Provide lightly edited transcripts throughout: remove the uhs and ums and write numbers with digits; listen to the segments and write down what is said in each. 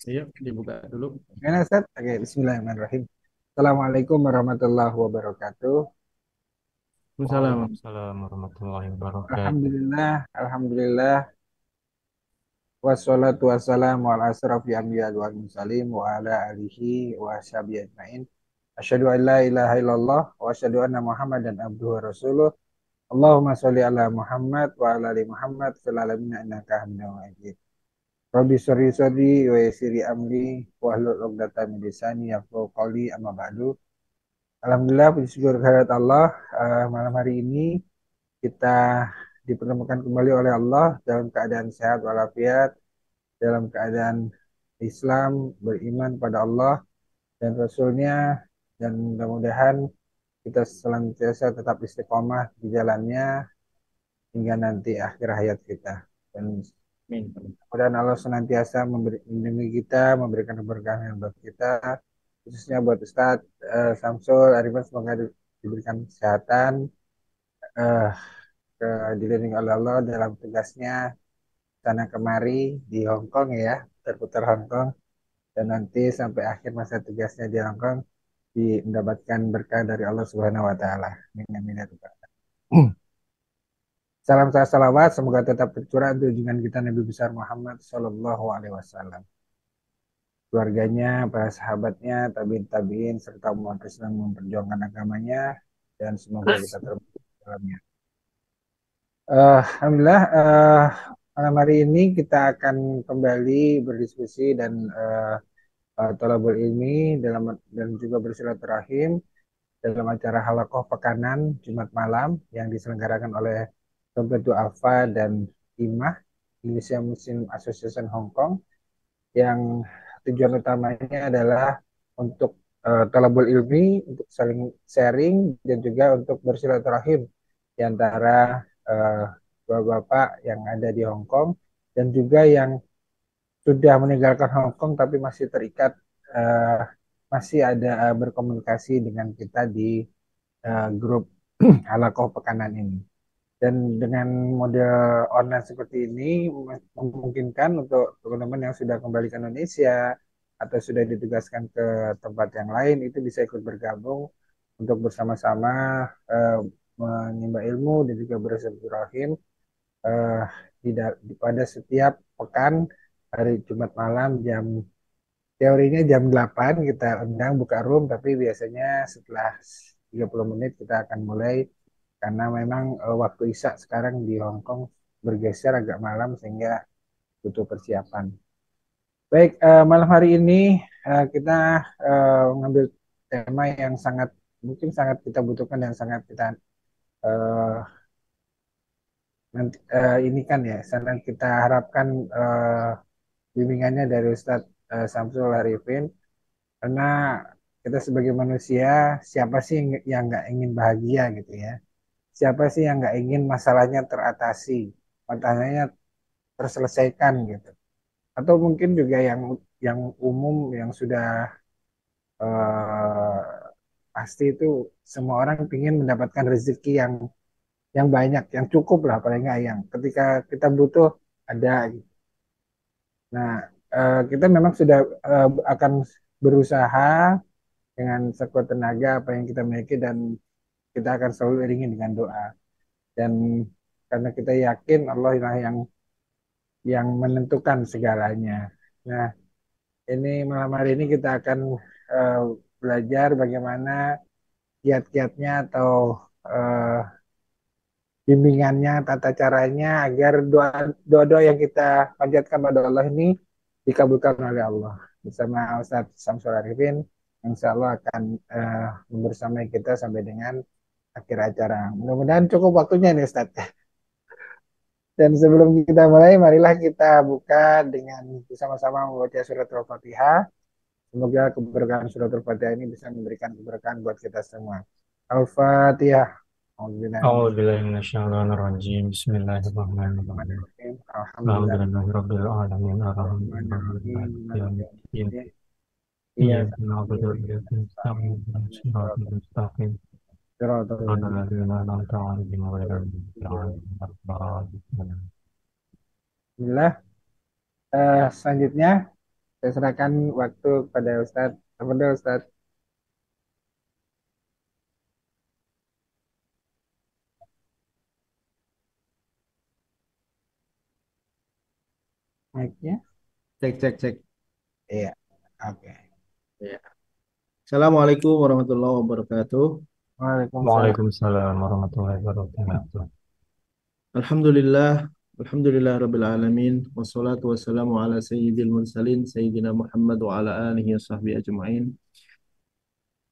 Iya, dibuka dulu. Gimana Ustaz? Oke, Bismillahirrahmanirrahim. Assalamualaikum warahmatullahi wabarakatuh. Waalaikumsalam. Waalaikumsalam warahmatullahi wabarakatuh. Alhamdulillah, Alhamdulillah. Wassalatu wassalamu ala asrafi anbiya wal mursalin wa ala alihi wa sahbihi ajmain. Asyhadu an la ilaha illallah wa asyhadu anna Muhammadan abduhu wa rasuluh. Allahumma sholli ala Muhammad wa ala ali Muhammad fil alamin innaka Hamidum Majid. Rabbi sholli sholli wa yassiri amri wa hlul 'uqdatam min lisani yafqahu qawli amma ba'du. Alhamdulillah, puji syukur kehadirat Allah. Malam hari ini kita dipertemukan kembali oleh Allah dalam keadaan sehat walafiat, dalam keadaan Islam, beriman pada Allah dan Rasulnya, dan mudah-mudahan kita senantiasa tetap istiqomah di jalannya hingga nanti akhir hayat kita. Dan Amin. mudah-mudahan Allah senantiasa melindungi kita, memberikan keberkahan buat kita, khususnya buat Ustadz Samsul Arifin, semoga diberikan kesehatan, eh, diliring oleh Allah dalam tugasnya sana kemari di Hong Kong ya, terputar Hong Kong, dan nanti sampai akhir masa tugasnya di Hong Kong mendapatkan berkah dari Allah Subhanahu wa taala. Amin amin ya rabbal alamin. Salam salawat semoga tetap tercurah untuk junjungan kita Nabi besar Muhammad Shallallahu alaihi wasallam. Keluarganya, para sahabatnya, tabiin tabiin serta umat Islam memperjuangkan agamanya dan semoga kita termasuk di dalamnya. Alhamdulillah, malam hari ini kita akan kembali berdiskusi dan thalabul ilmi dan juga bersilaturahim dalam acara Halaqah Pekanan Jumat malam yang diselenggarakan oleh Dompet Alfa dan IMAH, Indonesia Muslim Association Hong Kong, yang tujuan utamanya adalah untuk thalabul ilmi, untuk saling sharing dan juga untuk bersilaturahim di antara eh, bapak-bapak yang ada di Hong Kong dan juga yang sudah meninggalkan Hong Kong tapi masih terikat, eh, masih ada berkomunikasi dengan kita di grup Halaqah Pekanan ini. Dan dengan model online seperti ini memungkinkan untuk teman-teman yang sudah kembali ke Indonesia atau sudah ditugaskan ke tempat yang lain itu bisa ikut bergabung untuk bersama-sama eh, menimba ilmu dan juga bersilaturahim eh, pada setiap pekan hari Jumat malam teorinya jam 8 kita undang buka room, tapi biasanya setelah 30 menit kita akan mulai karena memang waktu Isya sekarang di Hong Kong bergeser agak malam sehingga butuh persiapan. Baik, malam hari ini kita mengambil tema yang sangat mungkin sangat kita butuhkan dan sangat kita eh, nanti ini kan ya, sangat kita harapkan bimbingannya dari Ustadz Samsul Arifin, karena kita sebagai manusia siapa sih yang nggak ingin bahagia gitu ya, siapa sih yang nggak ingin masalahnya teratasi, masalahnya terselesaikan gitu, atau mungkin juga yang umum yang sudah eh, pasti itu semua orang ingin mendapatkan rezeki yang banyak, yang cukup lah, paling nggak yang ketika kita butuh ada gitu. Nah, kita memang sudah akan berusaha dengan sekuat tenaga apa yang kita miliki, dan kita akan selalu iringi dengan doa. Dan karena kita yakin Allah lah yang menentukan segalanya. Nah, ini malam hari ini kita akan eh, belajar bagaimana kiat-kiatnya atau eh, bimbingannya, tata caranya agar doa-doa yang kita panjatkan pada Allah ini dikabulkan oleh Allah. Bersama Ustadz Samsul Arifin, insya Allah akan membersamai kita sampai dengan akhir acara. Mudah-mudahan cukup waktunya nih Ustadz. Dan sebelum kita mulai, marilah kita buka dengan bersama-sama membaca surat Al-Fatihah. Semoga keberkahan surat Al-Fatihah ini bisa memberikan keberkahan buat kita semua. Al-Fatihah. A'udzubillahi minasyaitonirrajim. Bismillahirrahmanirrahim. Alhamdulillah. Alhamdulillahirabbil alamin. Arrahmanirrahim. Bismillahirrahmanirrahim. Maliki Maliki yaumiddin. yaumiddin. Iyyaka Iyyaka na'budu na'budu wa wa iyyaka iyyaka nasta'in. nasta'in. Ihdinas Ihdinas siratal siratal mustaqim. siratal Shiratal ladzina ladzina an'amta 'alaihim ghairil maghdubi an'amta 'alaihim. 'alaihim waladdallin. Bismillah. Selanjutnya Saya serahkan waktu kepada Ustadz. Apa Ustadz? Mic-nya? Cek, cek, cek. Iya, oke. Ya. Assalamualaikum warahmatullahi wabarakatuh. Waalaikumsalam. Waalaikumsalam warahmatullahi wabarakatuh. Alhamdulillah, Alhamdulillah Rabbil Alamin. Wassalatu wassalamu ala sayyidil mursalin, Sayyidina Muhammad wa ala alihi wa sahbihi ajma'in.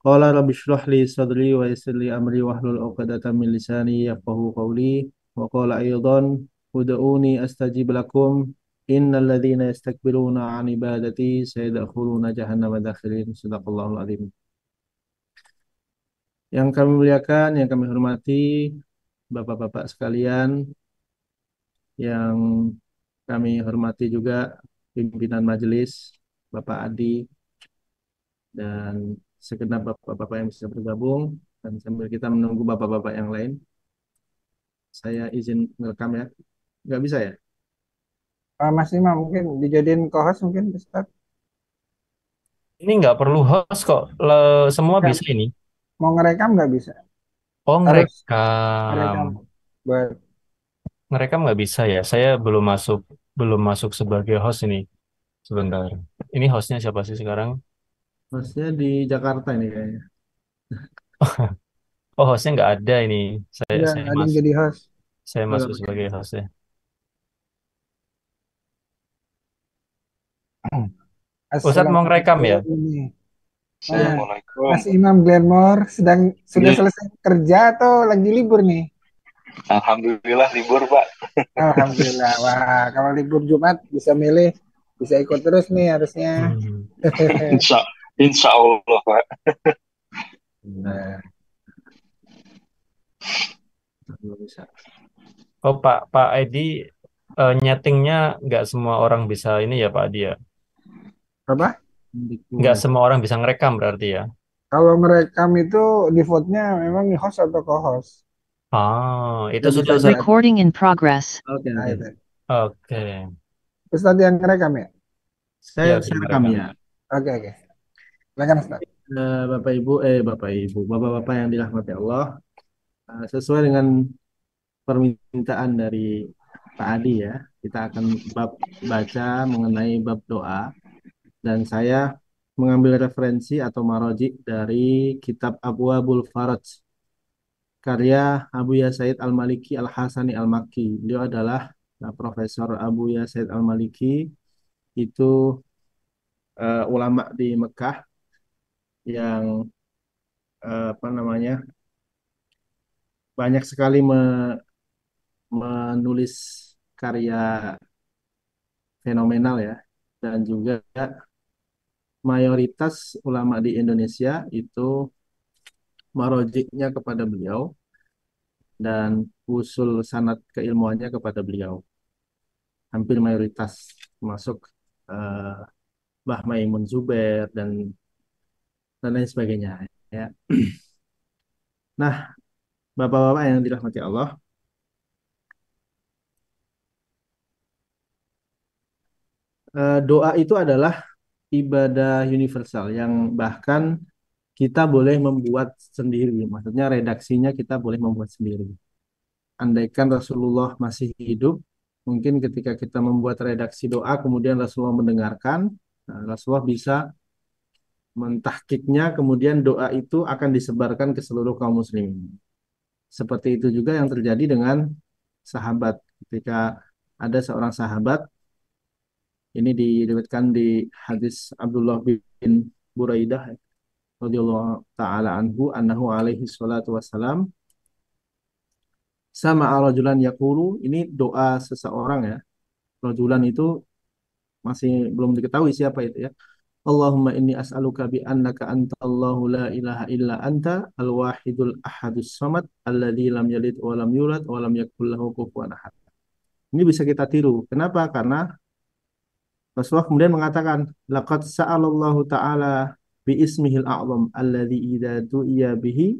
Qala rabbi shrah li sadri wa yassir li amri wahlul 'uqdatam min lisani yafqahu qawli. Wa qala aydan ud'uni astajib lakum. Innal ladzina yastakbiruna 'an ibadati sayadkhuluna jahannama dakhirin. Shadaqallahul adzim. Yang kami muliakan, yang kami hormati, Bapak-bapak sekalian, yang kami hormati juga pimpinan majelis, Bapak Adi, dan segenap bapak-bapak yang bisa bergabung, dan sambil kita menunggu bapak-bapak yang lain, saya izin merekam ya. Nggak bisa ya? Mas Imam mungkin dijadiin co-host mungkin Ustadz. Ini nggak perlu host kok, semua Nggak, bisa ini. mau ngerekam nggak bisa. Oh, Harus ngerekam. ngerekam buat Ngerekam nggak bisa ya. Saya belum masuk sebagai host ini. Sebentar. Ini hostnya siapa sih sekarang? Maksudnya di Jakarta ini kayaknya. Oh, hostnya nggak ada ini. Saya nggak saya ada yang masuk jadi host. saya Oh, nggak masuk pakai. sebagai host ya. Ustadz mau ngerekam ya? Assalamualaikum nih. Nah, Assalamualaikum. Mas Imam Glenmore sudah Nih, selesai kerja atau lagi libur nih? alhamdulillah libur, Pak. Alhamdulillah. Wah, kalau libur Jumat bisa milih, bisa ikut terus nih harusnya. Hmm. Insya, insya Allah, Pak. Nah, Nggak bisa. Oh, Pak Edi, nyetingnya nggak semua orang bisa ini ya Pak Edi ya? apa? Nggak Dikuat. semua orang bisa ngerekam berarti ya? Kalau merekam itu defaultnya memang host atau co-host. Itu Nggak bisa sudah Ustadz. diatur. Recording in progress. Oke, Nah, oke. itu. Oke. Ustadz yang ngerekam ya? Ya, Saya sudah rekam ngerekam. ya. Oke, oke. Silakan Ustadz. Bapak Ibu, Bapak-bapak yang dirahmati Allah, sesuai dengan permintaan dari Pak Adi ya, kita akan baca mengenai bab doa, dan saya mengambil referensi atau maroji dari kitab Abwabul Faraj karya Abu Ya Said Al-Maliki Al-Hasani Al-Makki. Beliau adalah Profesor Abu Ya Said Al-Maliki, itu ulama di Mekah yang apa namanya, banyak sekali menulis karya fenomenal ya, dan juga mayoritas ulama di Indonesia itu marojiknya kepada beliau dan usul sanad keilmuannya kepada beliau, hampir mayoritas, termasuk eh, Mbah Maimun Zubair dan lain sebagainya ya. Nah, bapak-bapak yang dirahmati Allah, doa itu adalah ibadah universal yang bahkan kita boleh membuat sendiri. Maksudnya redaksinya kita boleh membuat sendiri. Andaikan Rasulullah masih hidup, mungkin ketika kita membuat redaksi doa, kemudian Rasulullah mendengarkan, nah, Rasulullah bisa mentahkiknya, kemudian doa itu akan disebarkan ke seluruh kaum muslimin. Seperti itu juga yang terjadi dengan sahabat. Ketika ada seorang sahabat, ini diriwayatkan di hadis Abdullah bin Buraidah radhiyallahu taala anhu, annahu alaihi salatu wassalam sama rajulan yaqulu, ini doa seseorang ya. Rajulan itu masih belum diketahui siapa itu ya. Allahumma inni as'aluka bi annaka antallahu la ilaha illa anta al-wahidul ahadus samad alladzi lam yalid wa lam yulad wa lam yakul lahu kufuwan ahad. Ini bisa kita tiru. Kenapa? Karena Rasulullah kemudian mengatakan, laqad sa'alallahu ta'ala bi ismihil a'zam alladzi idza du'iya bihi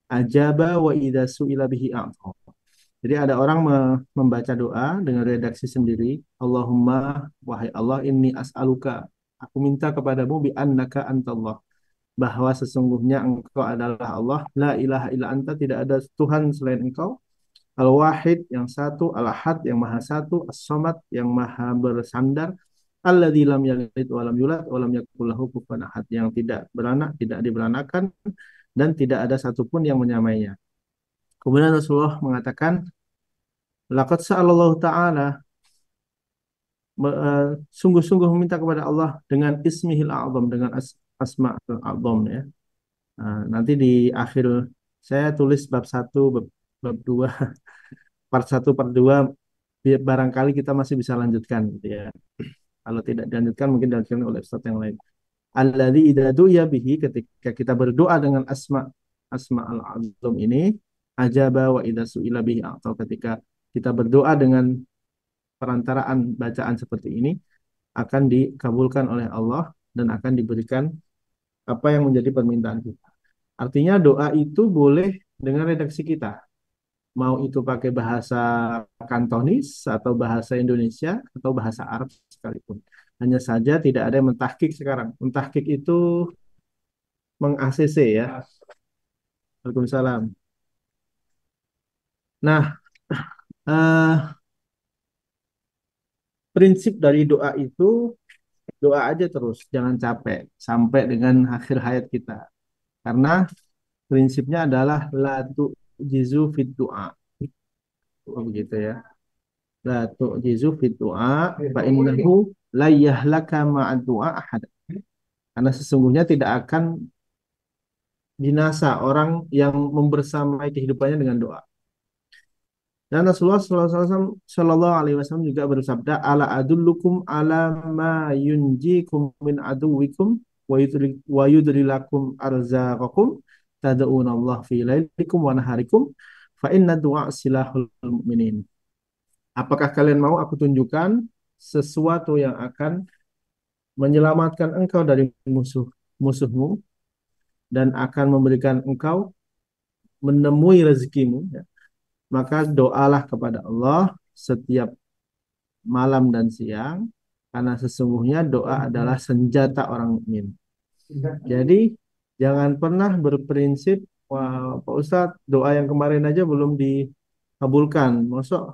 ajaba wa idza su'ila bihi a'ta. Jadi ada orang membaca doa dengan redaksi sendiri. Allahumma, wahai Allah, inni as'aluka. Aku minta kepadamu bi annaka antallah, bahwa sesungguhnya engkau adalah Allah, la ilaha illa anta, tidak ada Tuhan selain engkau, al-wahid yang satu, al-ahad yang maha satu, as-samad yang maha bersandar, alladzi lam yalid wa lam yulad wa lam yakul lahu kufuwan ahad, yang tidak beranak, tidak diberanakan, dan tidak ada satupun yang menyamainya. Kemudian Rasulullah mengatakan, laqad sa'alallahu ta'ala, sungguh-sungguh meminta kepada Allah dengan ismihil a'zam, dengan asma'ul a'zam ya. Nanti di akhir saya tulis bab 1, bab 2, part 1, part 2, barangkali kita masih bisa lanjutkan gitu ya. Kalau tidak dilanjutkan mungkin dilanjutkan oleh ustaz yang lain. Alladzi idza du'iya bihi, ketika kita berdoa dengan asma'ul a'zam ini, ajaba wa idza su'ila bihi, atau ketika kita berdoa dengan perantaraan bacaan seperti ini, akan dikabulkan oleh Allah dan akan diberikan apa yang menjadi permintaan kita. Artinya doa itu boleh dengan redaksi kita. Mau itu pakai bahasa Kantonis atau bahasa Indonesia atau bahasa Arab sekalipun. Hanya saja tidak ada yang mentahkik sekarang. Mentahkik itu meng-ACC ya. Waalaikumsalam. Nah, eh, prinsip dari doa itu, doa aja terus, jangan capek sampai dengan akhir hayat kita. Karena prinsipnya adalah la tu'jizu fit du'a. Oh, begitu ya. La tu'jizu fit du'a fa innahu la yahlaka ma'ad du'a ahad. Karena sesungguhnya tidak akan binasa orang yang membersamai kehidupannya dengan doa. Dan Rasulullah Shallallahu Alaihi Wasallam juga bersabda, ala adullukum ala ma yunjikum min aduwikum wa yudrilakum arzaqakum tad'una Allah fi lailikum wa naharikum fa inna du'a silahul mu'minin. Apakah kalian mau aku tunjukkan sesuatu yang akan menyelamatkan engkau dari musuhmu dan akan memberikan engkau menemui rezekimu, ya? Maka doalah kepada Allah setiap malam dan siang, karena sesungguhnya doa adalah senjata orang mukmin. Jadi jangan pernah berprinsip, wah Pak Ustadz doa yang kemarin aja belum dikabulkan, masuk.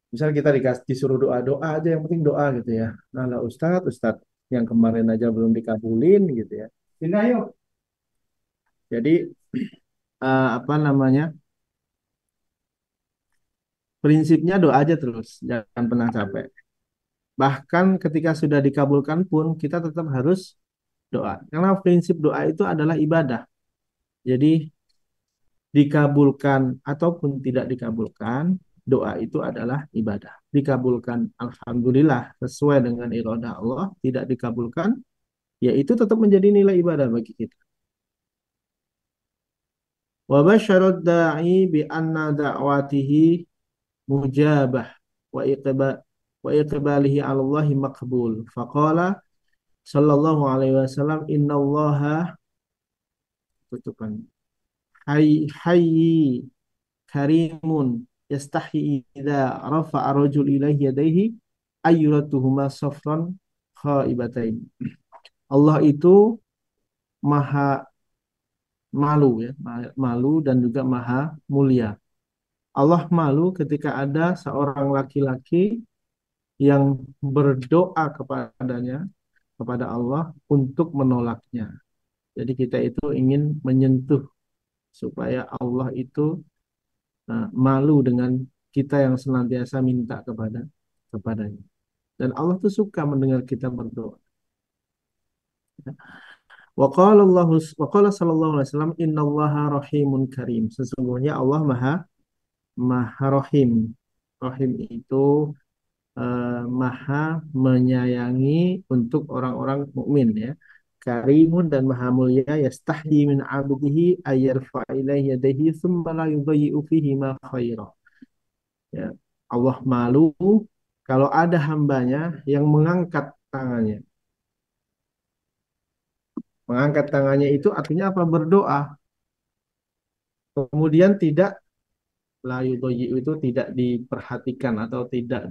Misal kita disuruh doa aja, yang penting doa gitu ya. Nah lah Ustadz yang kemarin aja belum dikabulin gitu ya. Ini ayo. Jadi apa namanya? Prinsipnya doa aja terus, jangan pernah capek. Bahkan ketika sudah dikabulkan pun kita tetap harus doa. Karena prinsip doa itu adalah ibadah. Jadi dikabulkan ataupun tidak dikabulkan, doa itu adalah ibadah. Dikabulkan, alhamdulillah, sesuai dengan iradah Allah. Tidak dikabulkan, ya itu tetap menjadi nilai ibadah bagi kita. Wa basyarad da'i bi anna da'watihi mujabah wa iqbalihi 'ala Allahi maqbul. Faqala sallallahu alaihi wasallam, innallaha, tutupan, hayyi karimun yastahi idza rafa'a rajul ilaihi yadayhi ayyuratuhuma safran khaibatain. Allah itu maha malu ya, malu dan juga maha mulia. Allah malu ketika ada seorang laki-laki yang berdoa kepada Allah untuk menolaknya. Jadi kita itu ingin menyentuh supaya Allah itu malu dengan kita yang senantiasa minta kepadanya. Dan Allah tuh suka mendengar kita berdoa. Wa qala sallallahu alaihi wasallam, innallaha rahimun karim. Sesungguhnya Allah maha rahim. Rahim itu maha menyayangi untuk orang-orang mukmin ya. Karimun dan maha mulia, yastahyi min 'abdihi ayyarfa ilaihi yadayhi thumma la yudayyi'u fihi ma khaira. Ya. Allah malu kalau ada hambanya yang mengangkat tangannya. Mengangkat tangannya itu artinya apa? Berdoa. Kemudian tidak, la yudayyi'u itu tidak diperhatikan atau tidak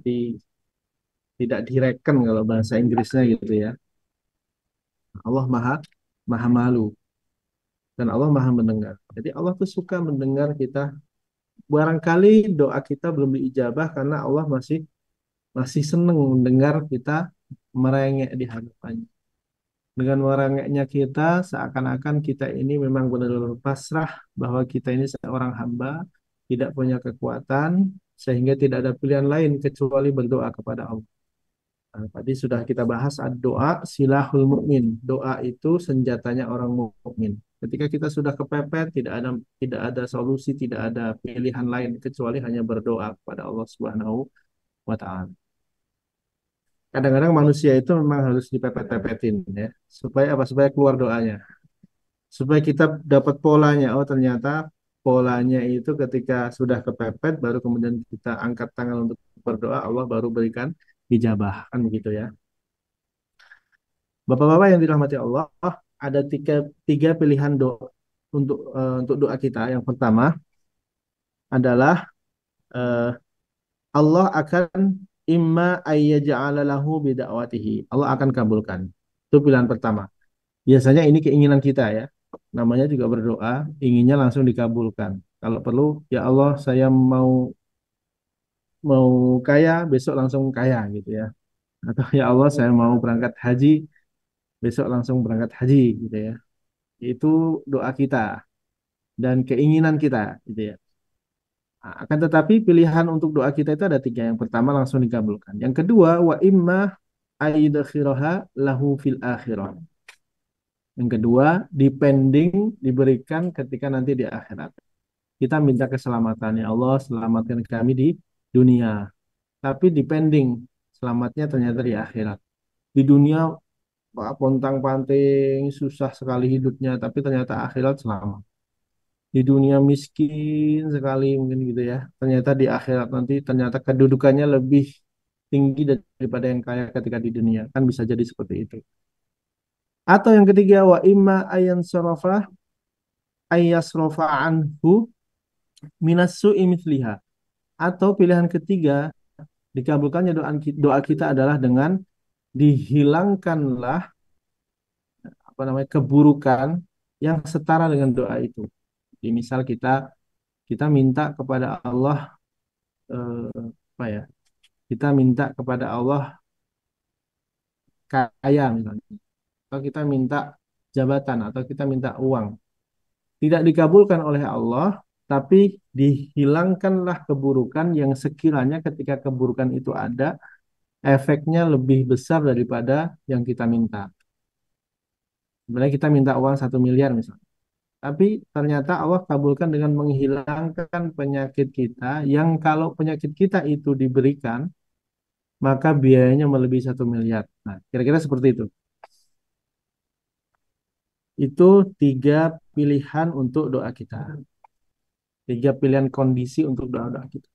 tidak direken kalau bahasa Inggrisnya gitu ya. Allah maha maha malu dan Allah maha mendengar. Jadi Allah tuh suka mendengar kita. Barangkali doa kita belum diijabah karena Allah masih masih seneng mendengar kita merengek di hadapannya. Dengan merengeknya kita, seakan-akan kita ini memang benar-benar pasrah bahwa kita ini seorang hamba, tidak punya kekuatan, sehingga tidak ada pilihan lain kecuali berdoa kepada Allah. Nah, tadi sudah kita bahas doa silahul mukmin. Doa itu senjatanya orang mukmin. Ketika kita sudah kepepet, tidak ada solusi, tidak ada pilihan lain kecuali hanya berdoa kepada Allah Subhanahu wa taala. Kadang-kadang manusia itu memang harus dipepet-pepetin ya, supaya apa? Supaya keluar doanya. Supaya kita dapat polanya. Oh, ternyata polanya itu ketika sudah kepepet baru kemudian kita angkat tangan untuk berdoa, Allah baru berikan ijabah, kan begitu ya. Bapak-bapak yang dirahmati Allah, ada tiga pilihan doa untuk doa kita. Yang pertama adalah eh, Allah akan imma ayyaja'ala lahu bida'watihi. Allah akan kabulkan. Itu pilihan pertama. Biasanya ini keinginan kita ya. Namanya juga berdoa, inginnya langsung dikabulkan. Kalau perlu, ya Allah, saya mau mau kaya, besok langsung kaya gitu ya. Atau ya Allah, saya mau berangkat haji, besok langsung berangkat haji gitu ya. Itu doa kita dan keinginan kita gitu ya. Nah, akan tetapi pilihan untuk doa kita itu ada tiga. Yang pertama langsung dikabulkan. Yang kedua, wa imma aidakhiroha lahu fil akhirah. Yang kedua, depending diberikan ketika nanti di akhirat. Kita minta keselamatan ya Allah, selamatkan kami di dunia. Tapi depending selamatnya ternyata di akhirat. Di dunia pontang-panting susah sekali hidupnya, tapi ternyata akhirat selamat. Di dunia miskin sekali mungkin gitu ya. Ternyata di akhirat nanti ternyata kedudukannya lebih tinggi daripada yang kaya ketika di dunia. Kan bisa jadi seperti itu. Atau yang ketiga wa imma ayan sarafa ayasrafa anhu minas su'i mithliha. Atau pilihan ketiga dikabulkannya doa kita adalah dengan dihilangkanlah apa namanya keburukan yang setara dengan doa itu. Jadi misal kita kita minta kepada Allah apa ya? Kita minta kepada Allah kaya misalnya, atau kita minta jabatan, atau kita minta uang. Tidak dikabulkan oleh Allah, tapi dihilangkanlah keburukan yang sekiranya ketika keburukan itu ada, efeknya lebih besar daripada yang kita minta. Sebenarnya kita minta uang 1 miliar misalnya. Tapi ternyata Allah kabulkan dengan menghilangkan penyakit kita yang kalau penyakit kita itu diberikan, maka biayanya melebihi 1 miliar. Nah, kira-kira seperti itu. Itu tiga pilihan untuk doa kita. Tiga pilihan kondisi untuk doa-doa kita.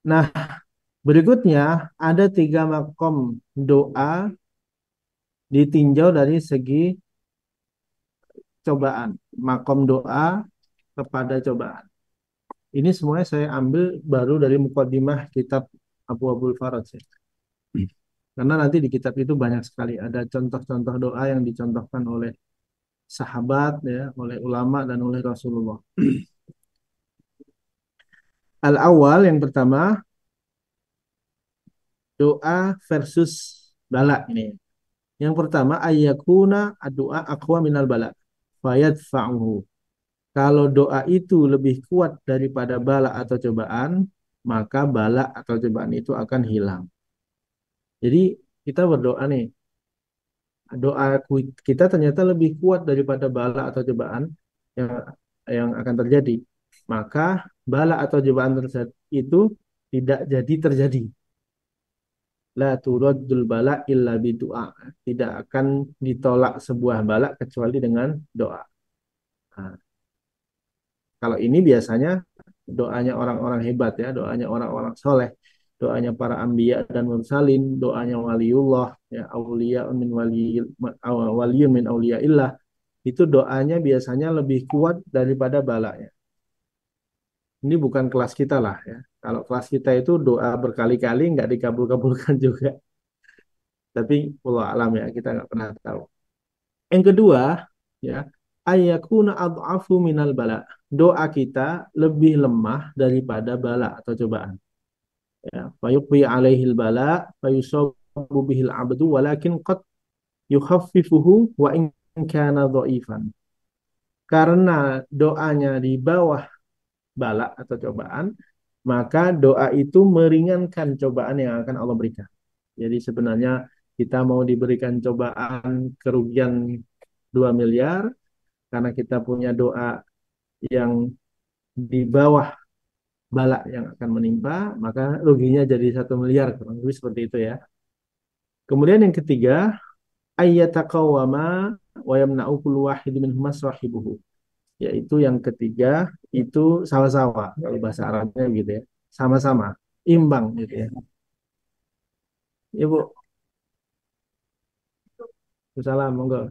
Nah, berikutnya ada tiga makom doa ditinjau dari segi cobaan. Makom doa kepada cobaan. Ini semuanya saya ambil baru dari mukadimah kitab Abu Abdul Faraj ya. Karena nanti di kitab itu banyak sekali ada contoh-contoh doa yang dicontohkan oleh sahabat ya, oleh ulama dan oleh Rasulullah. Al-awwal yang pertama doa versus bala ini. Yang pertama ayyakuna doa aqwa minal bala fayadfa'uhu. Kalau doa itu lebih kuat daripada bala atau cobaan, maka bala atau cobaan itu akan hilang. Jadi kita berdoa nih, doa kita ternyata lebih kuat daripada bala atau cobaan yang akan terjadi. Maka bala atau cobaan itu tidak jadi terjadi. La turaddul bala illa bidu'a. Tidak akan ditolak sebuah bala kecuali dengan doa. Nah, kalau ini biasanya doanya orang-orang hebat ya, doanya orang-orang soleh, doanya para anbiya dan mursalin, doanya waliullah, ya aulia min waliyun min auliyaillah. Itu doanya biasanya lebih kuat daripada balanya. Ini bukan kelas kita lah ya. Kalau kelas kita itu doa berkali-kali nggak dikabul-kabulkan juga. Tapi Allah alam ya, kita nggak pernah tahu. Yang kedua, ya, ayyakuna ad'afu minal bala. Doa kita lebih lemah daripada bala atau cobaan. Ya, fayuqbi alaihil bala, fayusabu bihil abdu, walakin qad yukhaffifuhu wa in kana dha'ifan. Karena doanya di bawah bala atau cobaan, maka doa itu meringankan cobaan yang akan Allah berikan. Jadi sebenarnya kita mau diberikan cobaan kerugian 2 miliar, karena kita punya doa yang di bawah bala yang akan menimpa, maka ruginya jadi 1 miliar, kurang lebih seperti itu ya. Kemudian yang ketiga, ayyataqawwama wa yamna'u kullu wahid minhum sahibuhu. Yaitu yang ketiga itu sama-sama, kalau bahasa Arabnya gitu ya. Sama-sama, imbang gitu ya. Ibu, salam, monggo.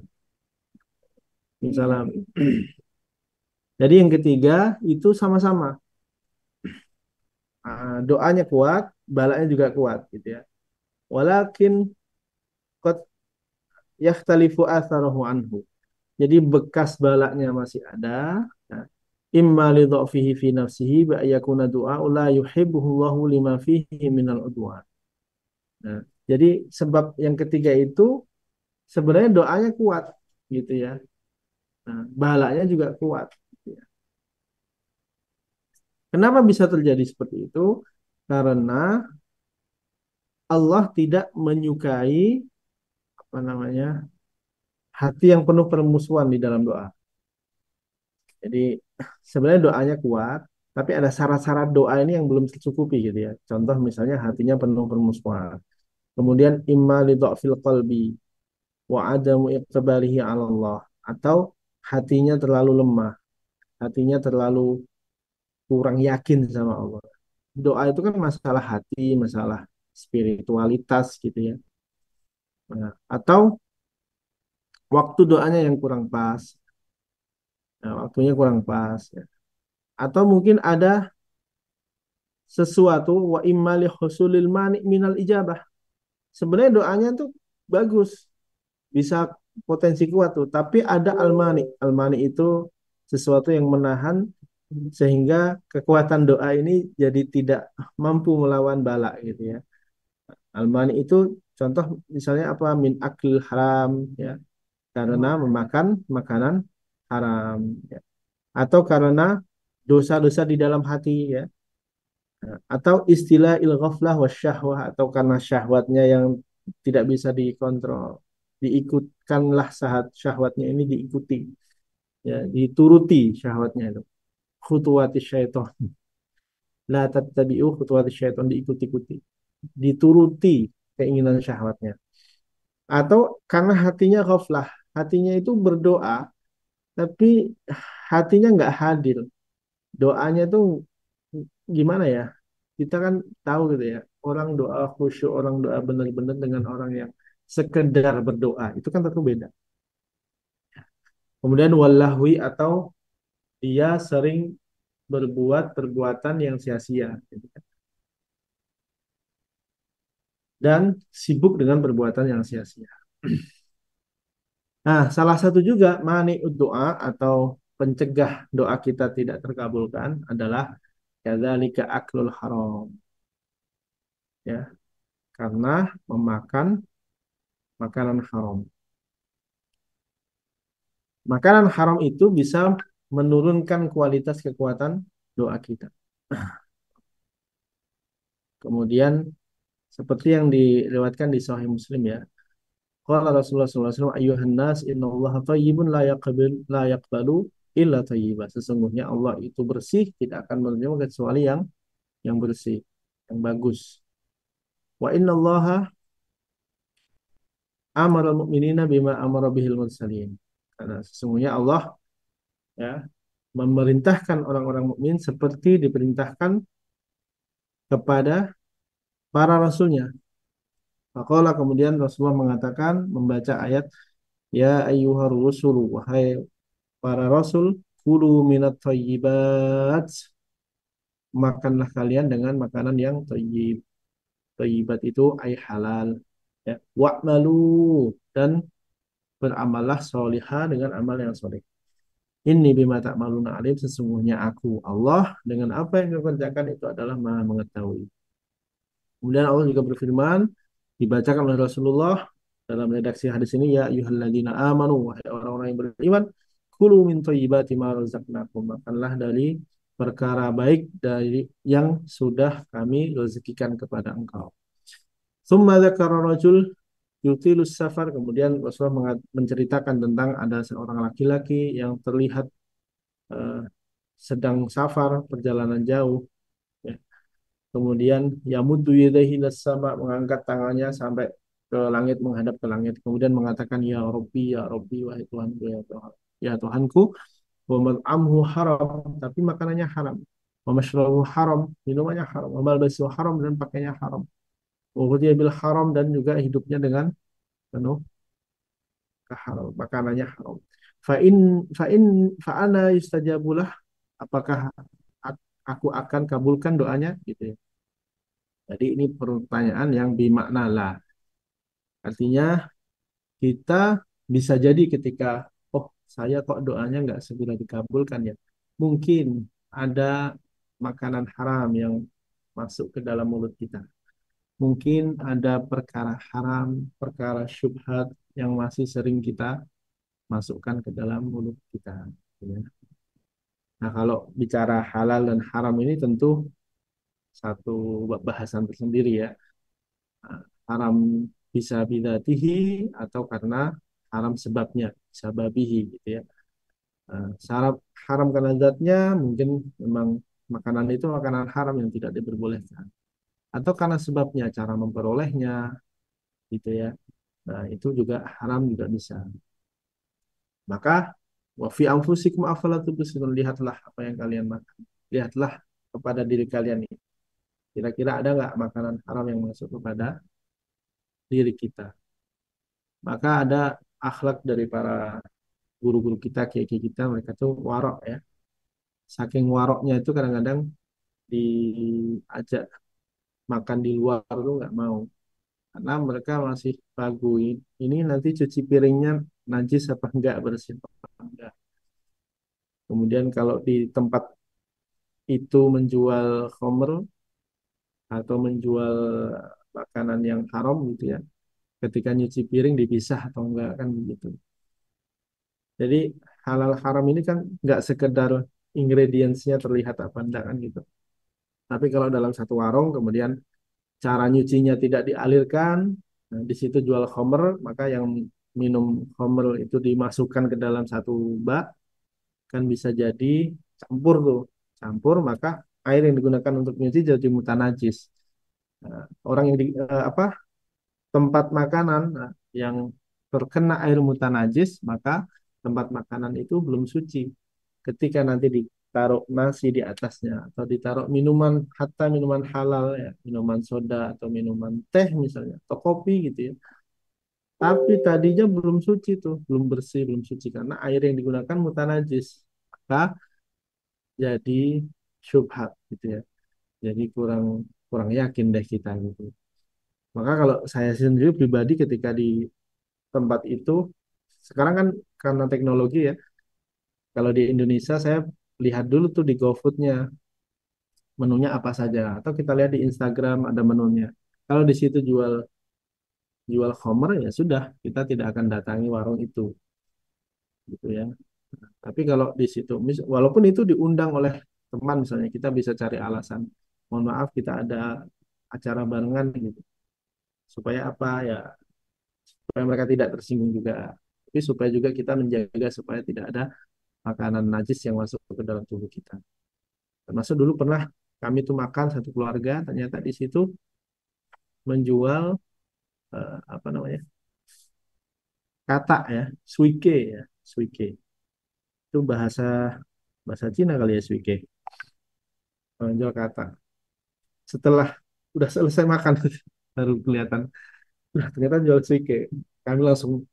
Salam. Jadi yang ketiga itu sama-sama. Doanya kuat, balanya juga kuat gitu ya. Walakin qad yakhtalifu atharuhu anhu. Jadi bekas balaknya masih ada. Nah, imma li dha'fihi fi nafsihi bi ayakuna du'a la yuhibbuhu Allahu lima fihi minal udwan. Nah, jadi sebab yang ketiga itu sebenarnya doanya kuat gitu ya. Nah, balaknya juga kuat gitu ya. Kenapa bisa terjadi seperti itu? Karena Allah tidak menyukai apa namanya? Hati yang penuh permusuhan di dalam doa. Jadi sebenarnya doanya kuat, tapi ada syarat-syarat doa ini yang belum tercukupi gitu ya. Contoh misalnya hatinya penuh permusuhan. Kemudian imma li dha'fil qalbi wa adamu iqbalihi 'ala Allah, atau hatinya terlalu lemah, hatinya terlalu kurang yakin sama Allah. Doa itu kan masalah hati, masalah spiritualitas gitu ya. Nah, atau waktu doanya yang kurang pas. Nah, waktunya kurang pas ya. Atau mungkin ada sesuatu wa imma li husulil mani minal ijabah. Sebenarnya doanya tuh bagus, bisa potensi kuat tuh, tapi ada almani. Almani itu sesuatu yang menahan sehingga kekuatan doa ini jadi tidak mampu melawan bala gitu ya. Almani itu contoh misalnya apa, min akil haram ya, karena memakan makanan haram ya. Atau karena dosa-dosa di dalam hati ya. Atau istilah il-ghaflah wasyahwah, atau karena syahwatnya yang tidak bisa dikontrol, diikutkanlah saat syahwatnya ini diikuti ya, dituruti syahwatnya itu, khutuwati syaitan, la tattabi'u khutuwati syaitan, diikuti-ikuti, dituruti keinginan syahwatnya. Atau karena hatinya ghaflah, hatinya itu berdoa tapi hatinya nggak hadir, doanya tuh gimana ya, kita kan tahu gitu ya, orang doa khusyuk, orang doa benar-benar dengan orang yang sekedar berdoa itu kan tentu beda. Kemudian walahwi, atau dia sering berbuat perbuatan yang sia-sia gitu kan. Dan sibuk dengan perbuatan yang sia-sia. Nah, salah satu juga mani doa atau pencegah doa kita tidak terkabulkan adalah kadzalika aklul haram ya, karena memakan makanan haram. Makanan haram itu bisa menurunkan kualitas kekuatan doa kita. Kemudian seperti yang dilewatkan di Sahih Muslim ya. Qala Rasulullah SAW, ayuhan nas innallaha thayyibun la yaqbalu illa thayyiba. Sesungguhnya Allah itu bersih, tidak akan menerima kecuali yang bersih, yang bagus. Wa innallaha amara mu'minina bima amara bihil mursalin. Karena sesungguhnya Allah ya memerintahkan orang-orang mukmin seperti diperintahkan kepada para rasulnya. Maka kemudian Rasulullah mengatakan, membaca ayat ya ayyuhar rusulu, wahai para rasul, kulu minat thayyibat, makanlah kalian dengan makanan yang thayyib. Thayyibat itu ay halal. Ya. Wa'malu dan beramallah solihah dengan amal yang soleh. Ini bima ta'maluna alim, sesungguhnya aku Allah dengan apa yang kau kerjakan itu adalah Maha mengetahui. Kemudian Allah juga berfirman, dibacakan oleh Rasulullah dalam redaksi hadis ini, ya ayyuhalladzina amanu, wahai orang-orang yang beriman, kulu min thayyibati ma razaqnakum, makanlah dari perkara baik dari yang sudah kami rezekikan kepada engkau. Tsumma dzakara rajul yutilus safar, kemudian Rasulullah menceritakan tentang ada seorang laki-laki yang terlihat eh, sedang safar, perjalanan jauh, ya. Kemudian yamuddu yadayhi sama, mengangkat tangannya sampai ke langit, menghadap ke langit. Kemudian mengatakan ya Rabbi, wahai Tuhanku, ya Tuhan, ya Tuhanku, wa mat'amhu haram, tapi makanannya haram. Wa mashrabuhu haram, minumannya haram. Wa malbasuhu haram, dan pakainya haram. Wa ghudhiya bil haram, dan juga hidupnya dengan penuh keharam, makanannya haram. Fa in fa ana yustajabulah, apakah aku akan kabulkan doanya gitu ya. Jadi ini pertanyaan yang bermakna lah. Artinya kita bisa jadi ketika, oh saya kok doanya nggak segera dikabulkan ya. Mungkin ada makanan haram yang masuk ke dalam mulut kita. Mungkin ada perkara haram, perkara syubhat yang masih sering kita masukkan ke dalam mulut kita. Ya. Nah kalau bicara halal dan haram ini tentu satu bahasan tersendiri ya. Haram bisa bidatihi atau karena haram sebabnya, sababihi gitu ya. Syarat haram karena zatnya mungkin memang makanan itu makanan haram yang tidak diperbolehkan. Atau karena sebabnya, cara memperolehnya gitu ya. Nah, itu juga haram juga bisa. Maka wa fi anfusikum afala tubsirun, lihatlah apa yang kalian makan. Lihatlah kepada diri kalian ini. Kira-kira ada nggak makanan haram yang masuk kepada diri kita? Maka ada akhlak dari para guru-guru kita, kiai-kiai kita, mereka tuh warok ya. Saking waroknya itu kadang-kadang diajak makan di luar tuh nggak mau. Karena mereka masih ragu, ini nanti cuci piringnya najis apa enggak, bersih apa enggak. Kemudian kalau di tempat itu menjual khamr atau menjual makanan yang haram gitu ya, ketika nyuci piring dipisah atau enggak kan begitu. Jadi halal haram ini kan nggak sekedar ingredientsnya terlihat apa enggak kan gitu. Tapi kalau dalam satu warung kemudian cara nyucinya tidak dialirkan, nah, di situ jual khamr, maka yang minum khamr itu dimasukkan ke dalam satu bak, kan bisa jadi campur tuh. Campur, maka air yang digunakan untuk nyuci jadi mutanajis. Nah, orang yang tempat makanan yang terkena air mutanajis, maka tempat makanan itu belum suci. Ketika nanti ditaruh nasi di atasnya atau ditaruh minuman, hatta minuman halal ya, minuman soda atau minuman teh misalnya, atau kopi gitu ya. Tapi tadinya belum suci tuh, belum bersih, belum suci karena air yang digunakan mutanajis. Maka jadi syubhat gitu ya. Jadi kurang kurang yakin deh kita gitu. Maka kalau saya sendiri pribadi ketika di tempat itu, sekarang kan karena teknologi ya, kalau di Indonesia saya lihat dulu tuh di GoFood-nya menunya apa saja, atau kita lihat di Instagram ada menunya. Kalau di situ jual jual khomer ya sudah, kita tidak akan datangi warung itu gitu ya. Tapi kalau di situ walaupun itu diundang oleh teman misalnya, kita bisa cari alasan, mohon maaf kita ada acara barengan gitu, supaya apa ya, supaya mereka tidak tersinggung juga, tapi supaya juga kita menjaga supaya tidak ada makanan najis yang masuk ke dalam tubuh kita. Termasuk dulu pernah kami tuh makan satu keluarga, ternyata di situ menjual apa namanya, kata ya, suike ya, suike itu bahasa bahasa Cina kali ya, suike, menjual kata. Setelah udah selesai makan baru kelihatan, ternyata jual suike. Kami langsung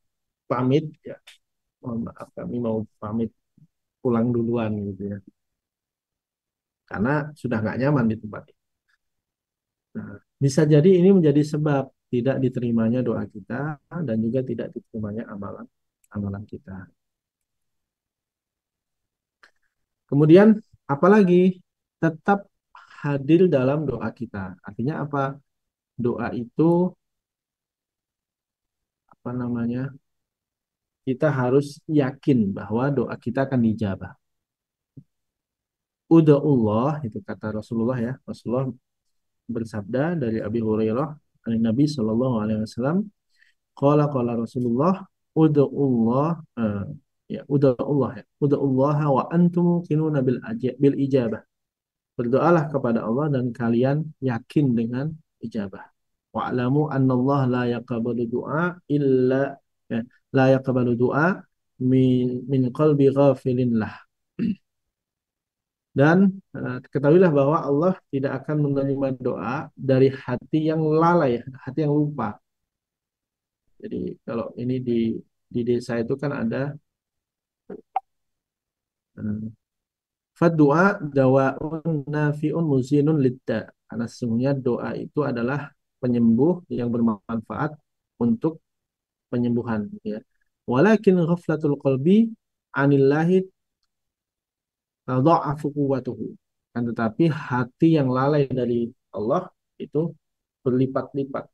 pamit ya, mohon maaf kami mau pamit pulang duluan gitu ya. karena sudah nggak nyaman di tempat itu. Nah, bisa jadi ini menjadi sebab tidak diterimanya doa kita dan juga tidak diterimanya amalan kita. Kemudian apalagi tetap hadir dalam doa kita. Artinya apa? Doa itu apa namanya? Kita harus yakin bahwa doa kita akan dijabah. Uda'ullah itu kata Rasulullah ya. Rasulullah bersabda dari Abi Hurairah dari Nabi Shallallahu Alaihi Wasallam. Qala Rasulullah uda'ullah ya uda'ullah ya uda'ullah wa antum muqinuna bil ijabah. Berdoalah kepada Allah dan kalian yakin dengan ijabah. Wa'lamu annallaha la yaqbalu du'a illa ya, la yaqbalu du'a min qalbi ghafilin lah. Dan ketahuilah bahwa Allah tidak akan menerima doa dari hati yang lalai, hati yang lupa. Jadi kalau ini di desa itu kan ada faddu'a dawa'un nafi'un muzinun lidda. Karena sesungguhnya doa itu adalah penyembuh yang bermanfaat untuk penyembuhan ya. Walakin ghaflatul qalbi anillahi tadha'afu quwwatuhu. Kan tetapi hati yang lalai dari Allah itu berlipat-lipat,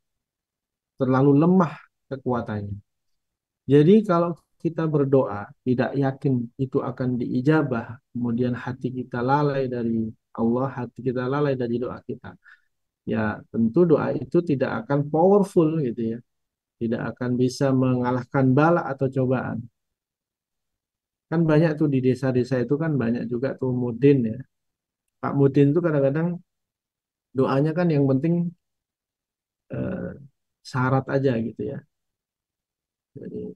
terlalu lemah kekuatannya. Jadi kalau kita berdoa tidak yakin itu akan diijabah, kemudian hati kita lalai dari Allah, hati kita lalai dari doa kita, ya tentu doa itu tidak akan powerful gitu ya, tidak akan bisa mengalahkan bala atau cobaan. Kan banyak tuh di desa-desa itu kan banyak juga tuh mudin ya. Pak Mudin tuh kadang-kadang doanya kan yang penting eh, syarat aja gitu ya. Jadi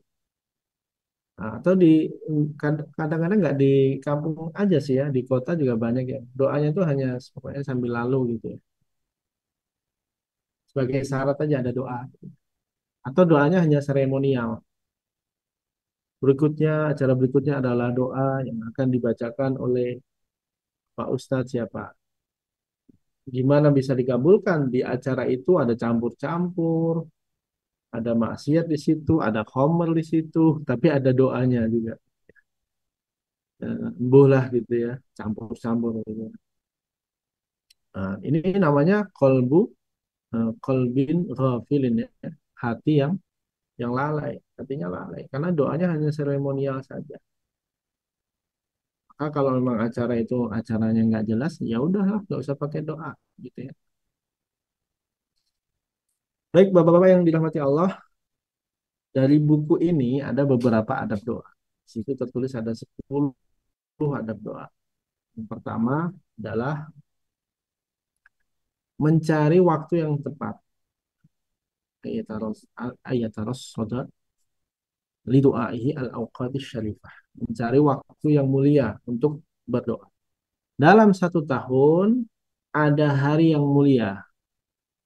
nah, atau di kadang-kadang nggak di kampung aja sih ya, di kota juga banyak ya. Doanya tuh hanya pokoknya sambil lalu gitu ya. Sebagai syarat aja ada doa. Atau doanya hanya seremonial. Berikutnya, acara berikutnya adalah doa yang akan dibacakan oleh Pak Ustadz siapa. Gimana bisa dikabulkan? Di acara itu ada campur-campur, ada maksiat di situ, ada khomer di situ, tapi ada doanya juga. Embuh lah gitu ya, campur-campur gitu. Nah, ini namanya kolbin ghafilin ya, hati yang lalai, hatinya lalai, karena doanya hanya seremonial saja. Maka kalau memang acara itu acaranya nggak jelas, ya udahlah, nggak usah pakai doa, gitu ya. Baik, bapak-bapak yang dirahmati Allah, dari buku ini ada beberapa adab doa. Di situ tertulis ada 10 adab doa. Yang pertama adalah mencari waktu yang tepat. Ayataros soda lidu'aihi al-awqatis syarifah. Mencari waktu yang mulia untuk berdoa. Dalam satu tahun ada hari yang mulia,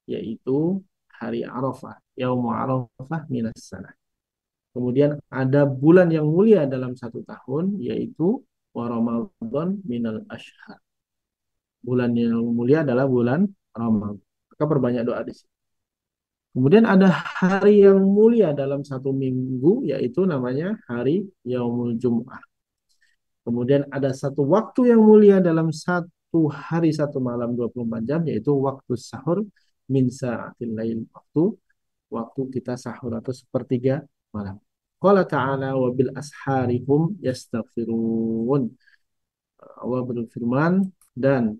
yaitu hari Arafah, Yaum Arafah minas sana. Kemudian ada bulan yang mulia dalam satu tahun, yaitu wa Ramadan minal ashhar. Bulan yang mulia adalah bulan Ramadan. Maka perbanyak doa di sini. Kemudian ada hari yang mulia dalam satu minggu, yaitu namanya hari Yaumul Jum'ah. Kemudian ada satu waktu yang mulia dalam satu hari satu malam 24 jam, yaitu waktu sahur min sa'atil lail, waktu kita sahur atau sepertiga malam. Qala ta'ala wa bil asharikum yastaghfirun. Allah berfirman dan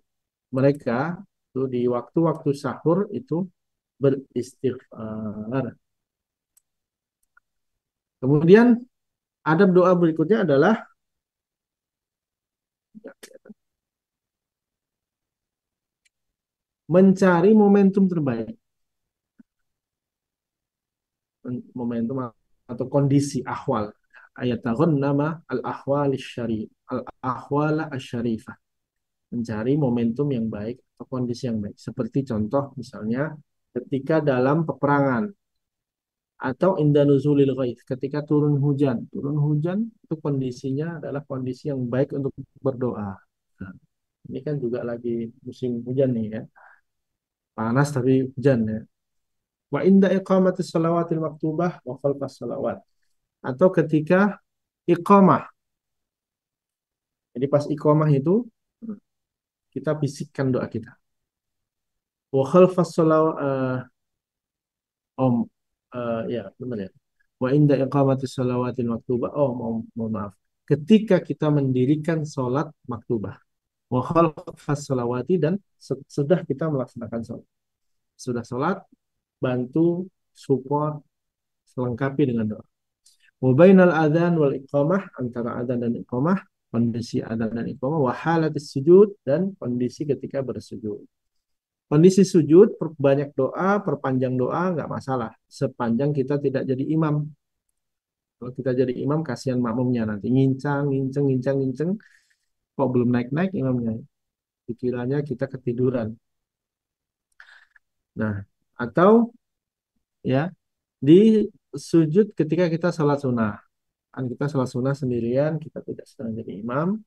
mereka itu di waktu-waktu sahur itu beristighfar. Kemudian adab doa berikutnya adalah mencari momentum terbaik. Momentum atau kondisi ahwal. Ayat tahun nama al-ahwal syarif, al-ahwal syarifah. Mencari momentum yang baik atau kondisi yang baik. Seperti contoh misalnya ketika dalam peperangan atau inda nuzulil ghaith, ketika turun hujan. Turun hujan itu kondisinya adalah kondisi yang baik untuk berdoa. Nah, Ini kan juga lagi musim hujan nih ya. Panas tapi hujan ya. Wa inda iqamatis shalawatil maktubah wa khalfas shalawat. Atau ketika iqamah. Jadi pas iqamah itu kita bisikkan doa kita. Wa khalfas shalawat om ya benar ya. Wa inda iqamatis shalawatil maktubah. Oh, mohon maaf. Ketika kita mendirikan sholat maktubah. Wa khalfas shalawati dan sudah kita melaksanakan sholat. Sudah sholat, bantu, support, selengkapi dengan doa. Wabainal adzan wal iqamah, antara adzan dan iqamah, kondisi adzan dan iqamah, wa halatis sujud, dan kondisi ketika bersujud. Kondisi sujud, perbanyak doa, perpanjang doa, nggak masalah. Sepanjang kita tidak jadi imam. Kalau kita jadi imam, kasihan makmumnya nanti. Ngincang, nginceng, ngincang, nginceng. Kok belum naik-naik imamnya? Pikirannya kita ketiduran. Nah, atau ya di sujud ketika kita sholat sunnah. Kan kita sholat sunnah sendirian, kita tidak sedang jadi imam.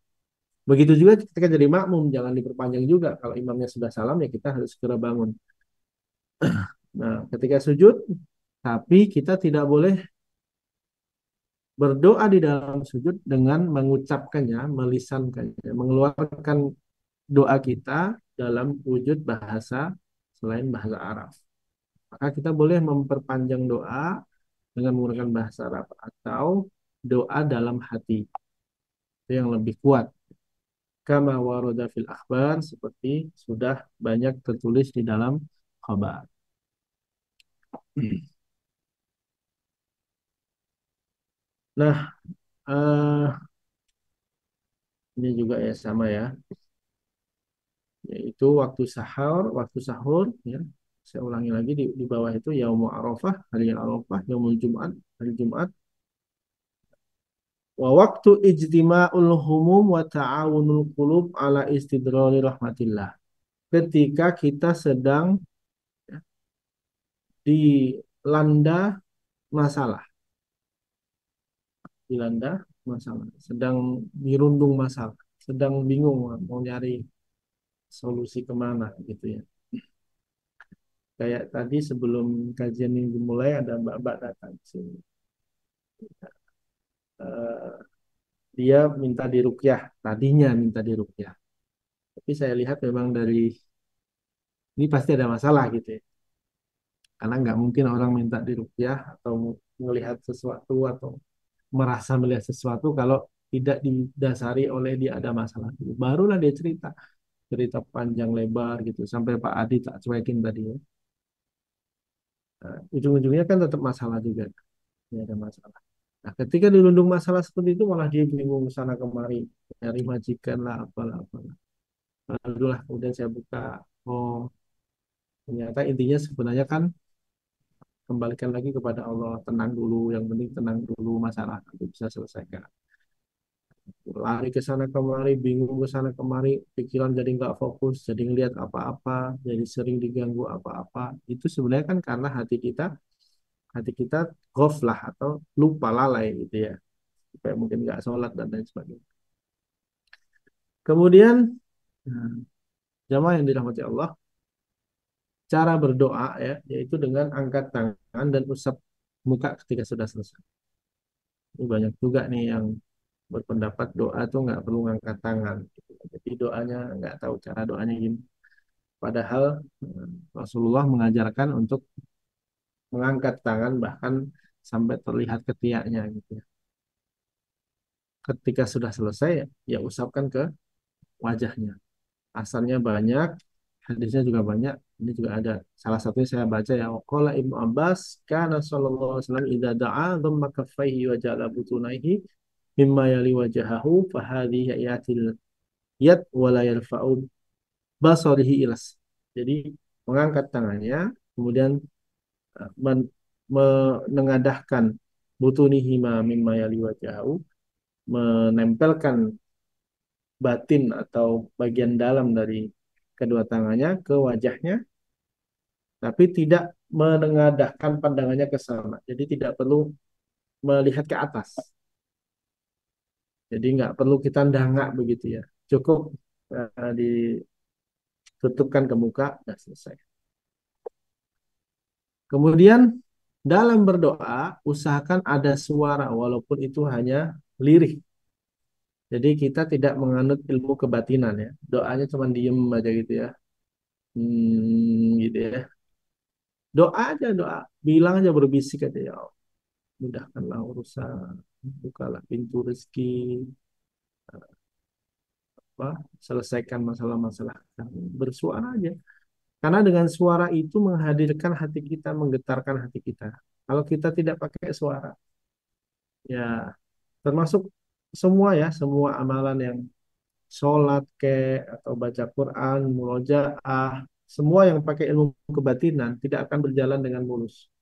Begitu juga ketika jadi makmum, jangan diperpanjang juga. Kalau imamnya sudah salam, ya kita harus segera bangun. Nah, ketika sujud, tapi kita tidak boleh berdoa di dalam sujud dengan mengucapkannya, melisankannya, mengeluarkan doa kita dalam wujud bahasa selain bahasa Arab. Maka kita boleh memperpanjang doa dengan menggunakan bahasa Arab atau doa dalam hati. Itu yang lebih kuat. Kama warada fil akhbar, seperti sudah banyak tertulis di dalam khabar. Nah, eh, ini juga ya sama ya, yaitu waktu sahur ya. Saya ulangi lagi di bawah itu yaumul arafah, hari Arafah, yaumul Jumat, hari Jumat. Wa waktu ijtima'ul humum wa ta'awunul qulub ala istidrari rahmatillah. Ketika kita sedang ya, dilanda masalah, sedang dirundung masalah, sedang bingung mau nyari solusi kemana gitu ya. Kayak tadi sebelum kajian ini dimulai ada mbak-mbak datang ke sini. Eh, dia minta tadinya minta diruqyah. Tapi saya lihat memang dari ini pasti ada masalah gitu ya. Karena nggak mungkin orang minta diruqyah atau melihat sesuatu atau merasa melihat sesuatu kalau tidak didasari oleh dia ada masalah. Barulah dia cerita panjang lebar gitu sampai Pak Adi tak cuekin tadi ya. Nah, ujung-ujungnya kan tetap masalah juga. Ini ada masalah. Nah, ketika dirundung masalah seperti itu malah dia bingung sana kemari, nyari majikan lah, apalah, apalah. Lalu lah kemudian saya buka, oh ternyata intinya sebenarnya kan kembalikan lagi kepada Allah, tenang dulu, yang penting tenang dulu, masalah nanti bisa selesaikan. Lari ke sana kemari, bingung ke sana kemari, pikiran jadi nggak fokus, jadi ngelihat apa-apa, jadi sering diganggu apa-apa. Itu sebenarnya kan karena hati kita ghaflah atau lupa lalai gitu ya. Supaya mungkin nggak sholat dan lain sebagainya. Kemudian jamaah yang dirahmati Allah, cara berdoa ya, yaitu dengan angkat tangan dan usap muka ketika sudah selesai. Ini banyak juga nih yang berpendapat doa tuh nggak perlu ngangkat tangan. Jadi doanya nggak tahu cara doanya gimana. Padahal Rasulullah mengajarkan untuk mengangkat tangan bahkan sampai terlihat ketiaknya gitu ya. Ketika sudah selesai ya usapkan ke wajahnya. Asalnya banyak, hadisnya juga banyak. Ini juga ada. Salah satunya saya baca ya. Qala Ibnu Abbas kana sallallahu alaihi wasallam idza da'a dhamma kaffaihi wa ja'ala butunaihi mimma yali wajahahu fa hadhihi yatil yad wa la yarfa'u basarihi ilas. Jadi mengangkat tangannya kemudian menengadahkan butunihi mimma yali wajahahu, menempelkan batin atau bagian dalam dari kedua tangannya ke wajahnya, tapi tidak menengadahkan pandangannya ke sana. Jadi tidak perlu melihat ke atas. Jadi nggak perlu kita ndangak begitu ya. Cukup ditutupkan ke muka, dan selesai. Kemudian dalam berdoa, usahakan ada suara walaupun itu hanya lirih. Jadi kita tidak menganut ilmu kebatinan ya. Doanya cuma diem aja gitu ya. Gitu ya. Doa aja doa. Bilang aja berbisik aja ya Allah, mudahkanlah urusan, bukalah pintu rezeki, apa, selesaikan masalah-masalah kami. Bersuara aja. Karena dengan suara itu menghadirkan hati kita, menggetarkan hati kita. Kalau kita tidak pakai suara, ya termasuk semua ya, semua amalan yang sholat ke atau baca Quran, murojaah, semua yang pakai ilmu kebatinan tidak akan berjalan dengan mulus.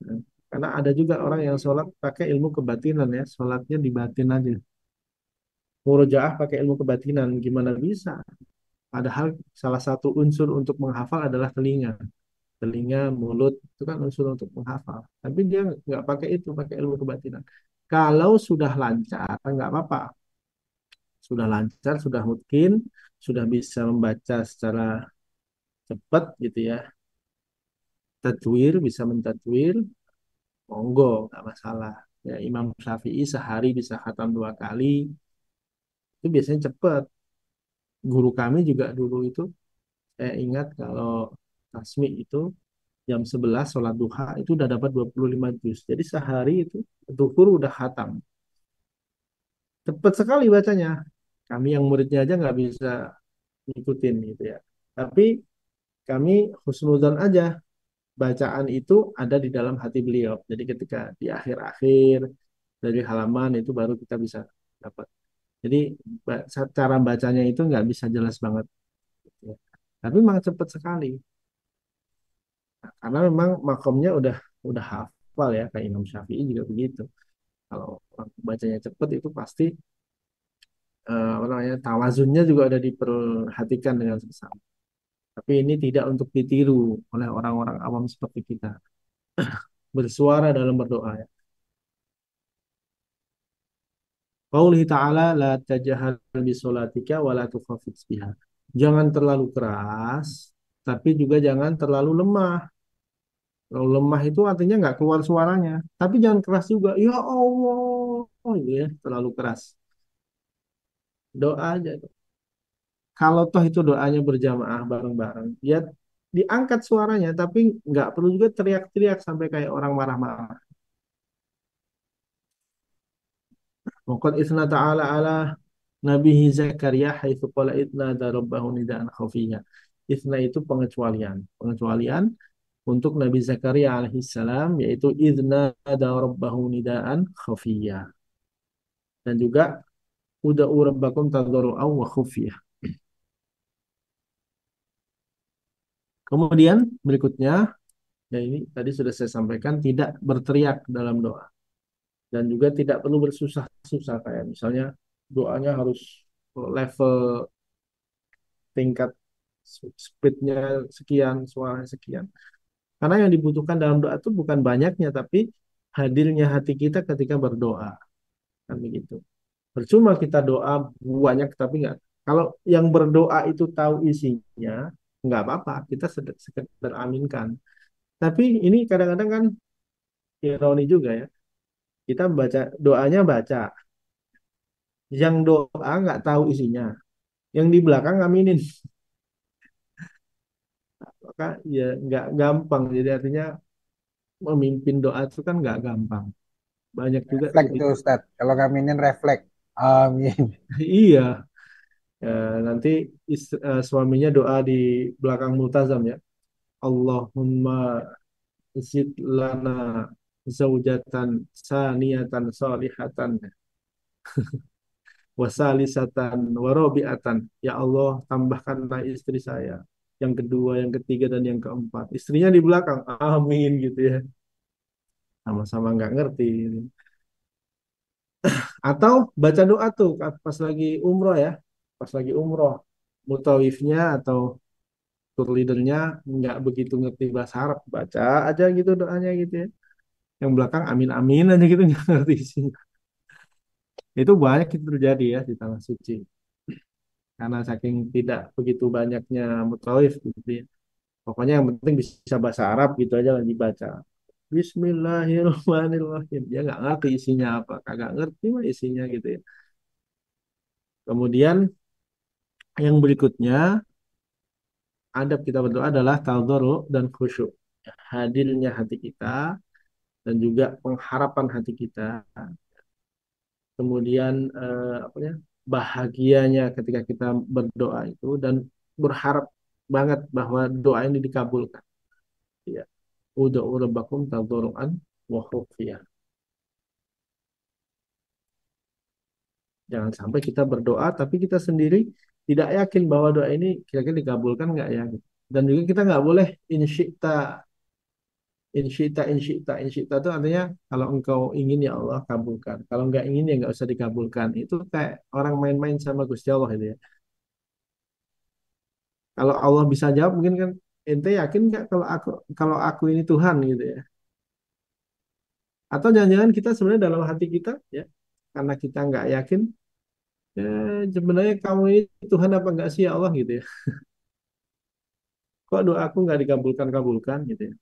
Nah, karena ada juga orang yang sholat pakai ilmu kebatinan ya, sholatnya di batin aja. Murojaah pakai ilmu kebatinan, gimana bisa? Padahal salah satu unsur untuk menghafal adalah telinga. Telinga, mulut, itu kan unsur untuk menghafal. Tapi dia nggak pakai itu, pakai ilmu kebatinan. Kalau sudah lancar, nggak apa-apa. Sudah lancar, sudah mungkin, sudah bisa membaca secara cepat gitu ya. Tatwir, bisa mentatwir, monggo, nggak masalah. Ya, Imam Syafi'i sehari bisa khatam 2 kali, itu biasanya cepat. Guru kami juga dulu itu, saya ingat kalau tasmi itu jam 11 sholat duha itu udah dapat 25 juz. Jadi sehari itu zuhur udah khatam. Cepat sekali bacanya. Kami yang muridnya aja nggak bisa ngikutin gitu ya. Tapi kami husnuzan aja. Bacaan itu ada di dalam hati beliau. Jadi ketika di akhir-akhir dari halaman itu baru kita bisa dapat. Jadi cara bacanya itu nggak bisa jelas banget, gitu ya. Tapi memang cepat sekali. Nah, karena memang makomnya udah hafal ya, kayak Imam Syafi'i juga begitu. Kalau orang bacanya cepat itu pasti apa namanya, tawazunnya juga ada diperhatikan dengan sesama. Tapi ini tidak untuk ditiru oleh orang-orang awam seperti kita. Bersuara dalam berdoa ya. Qaulihi ta'ala la tajhar bi sholatika wa la tukhafit biha. Jangan terlalu keras, tapi juga jangan terlalu lemah. Kalau lemah itu artinya nggak keluar suaranya, tapi jangan keras juga. Ya Allah, oh iya, terlalu keras. Doa aja. Kalau toh itu doanya berjamaah bareng-bareng, ya diangkat suaranya, tapi nggak perlu juga teriak-teriak sampai kayak orang marah-marah. Waqad isna ta'ala ala Nabi Zakaria haitsu qala idna darabbahu nidaan khafiyya. Isna itu pengecualian. Pengecualian untuk Nabi Zakaria alaihissalam yaitu idna darabbahu nidaan khafiyya. Dan juga uda'u rabbakum tadarru'an wa khufiyah. Kemudian berikutnya, ya ini tadi sudah saya sampaikan, tidak berteriak dalam doa. Dan juga tidak perlu bersusah-susah kayak misalnya doanya harus level tingkat speednya sekian, suaranya sekian. Karena yang dibutuhkan dalam doa itu bukan banyaknya, tapi hadirnya hati kita ketika berdoa. Kan begitu. Percuma kita doa banyak, tapi nggak. Kalau yang berdoa itu tahu isinya, nggak apa-apa. Kita sekedar aminkan. Tapi ini kadang-kadang kan ironi juga ya. Kita baca doanya baca, yang doa nggak tahu isinya, yang di belakang aminin. Maka ya nggak gampang. Jadi artinya memimpin doa itu kan nggak gampang. Banyak juga Refleks itu tipikal. Ustadz. Kalau kaminin refleks. Amin. Iya, ya, nanti suaminya doa di belakang multazam ya. Allahumma zid lana zaujatan saniyatan salihatan wasalisatan warobiatan. Ya Allah, tambahkanlah istri saya. Yang kedua, yang ketiga, dan yang keempat. Istrinya di belakang. Amin gitu ya. Sama-sama nggak ngerti. Atau baca doa tuh pas lagi umroh ya. Pas lagi umroh. Mutawifnya atau tour leadernya nggak begitu ngerti bahasa Arab. Baca aja gitu doanya gitu ya. Yang belakang amin amin aja gitu nggak ngerti isinya. Itu banyak itu terjadi ya di tanah suci. karena saking tidak begitu banyaknya mutawif gitu ya. Pokoknya yang penting bisa bahasa Arab gitu aja lah dibaca. Bismillahirrahmanirrahim. Dia nggak ngerti isinya apa, kagak ngerti mah isinya gitu ya. Kemudian yang berikutnya, adab kita berdoa adalah tawadhu dan khusyuk. Hadirnya hati kita dan juga pengharapan hati kita. Kemudian apa ya, bahagianya ketika kita berdoa itu dan berharap banget bahwa doa ini dikabulkan. Ya. Ud'u rabbakum tadarruan wa khufyah. Jangan sampai kita berdoa tapi kita sendiri tidak yakin bahwa doa ini kira-kira dikabulkan nggak ya gitu. Dan juga kita nggak boleh insyikta, insyikta itu artinya kalau engkau ingin ya Allah kabulkan. Kalau nggak ingin ya nggak usah dikabulkan. Itu kayak orang main-main sama Gusti Allah itu ya. Kalau Allah bisa jawab mungkin kan ente yakin nggak kalau aku ini Tuhan gitu ya. Atau jangan-jangan kita sebenarnya dalam hati kita ya karena kita nggak yakin sebenarnya kamu ini Tuhan apa enggak sih ya Allah gitu ya. Kok doa aku nggak dikabulkan gitu ya.